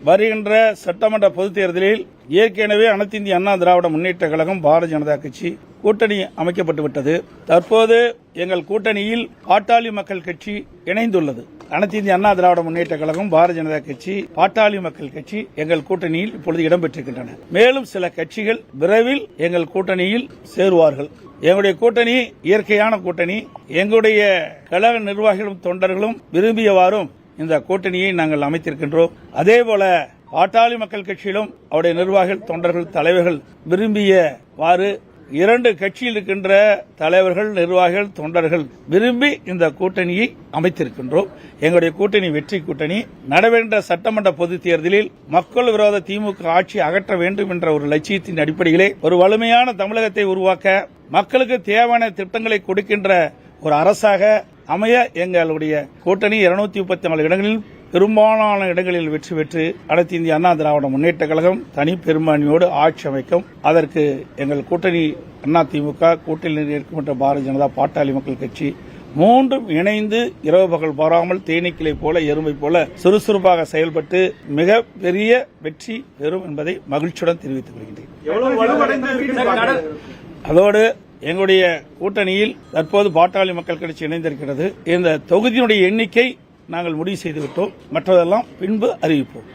வருகின்ற சட்டமன்ற பொதுத் தேர்தலில் ஏற்கனவே அனைத்து இந்திய அண்ணா திராவிட முன்னேற்ற கழகம் பாரதிய ஜனதா கட்சி கூட்டணி அமைக்கப்பட்டுவிட்டது. தற்போது எங்கள் கூட்டணியில் பாட்டாளி மக்கள் கட்சி இணைந்துள்ளது. அனைத்து இந்திய அண்ணா திராவிட முன்னேற்ற கழகம், பாரதிய ஜனதா கட்சி, பாட்டாளி மக்கள் கட்சி எங்கள் கூட்டணியில் இப்பொழுது இடம்பெற்றிருக்கின்றன. மேலும் சில கட்சிகள் விரைவில் எங்கள் கூட்டணியில் சேருவார்கள். எங்களுடைய கூட்டணி இயற்கையான கூட்டணி. எங்களுடைய கழக நிர்வாகிகளும் தொண்டர்களும் விரும்பியவாறும் இந்த கூட்டணியை நாங்கள் அமைத்திருக்கின்றோம். அதேபோல பாட்டாளி மக்கள் கட்சியிலும் அவருடைய நிர்வாகிகள், தொண்டர்கள், தலைவர்கள் விரும்பியவாறு இரண்டு கட்சியில் இருக்கின்ற தலைவர்கள், நிர்வாகிகள், தொண்டர்கள் விரும்பி இந்த கூட்டணியை அமைத்திருக்கின்றோம். எங்களுடைய கூட்டணி வெற்றி கூட்டணி. நடைபெற்ற சட்டமன்ற பொதுத் தேர்தலில் மக்கள் விரோத திமுக ஆட்சி அகற்ற வேண்டும் என்ற ஒரு லட்சியத்தின் அடிப்படையிலே ஒரு வலிமையான தமிழகத்தை உருவாக்க, மக்களுக்கு தேவையான திட்டங்களை கொடுக்கின்ற ஒரு அரசாக அமைய எங்களுடைய கூட்டணி 234 இடங்களில் பெரும்பாலான இடங்களில் வெற்றி பெற்று அனைத்து இந்திய அண்ணா திராவிட முன்னேற்ற கழகம் தனி பெரும்பான்மையோடு ஆட்சி அமைக்கும். அதற்கு எங்கள் கூட்டணி அதிமுக, கூட்டணியில் இருக்கின்ற பாரதிய ஜனதா, பாட்டாளி மக்கள் கட்சி மூன்றும் இணைந்து இரவு பகல் பாராமல் தேனீக்களை போல, எறும்பை போல சுறுசுறுப்பாக செயல்பட்டு மிக பெரிய வெற்றி பெறும் என்பதை மகிழ்ச்சியுடன் தெரிவித்துக் கொள்கின்றேன். அதோடு எங்களுடைய கூட்டணியில் தற்போது பாட்டாளி மக்கள் கட்சி இணைந்திருக்கிறது. இந்த தொகுதியினுடைய எண்ணிக்கை நாங்கள் முடிவு செய்துவிட்டோம். மற்றதெல்லாம் பின்பு அறிவிப்போம்.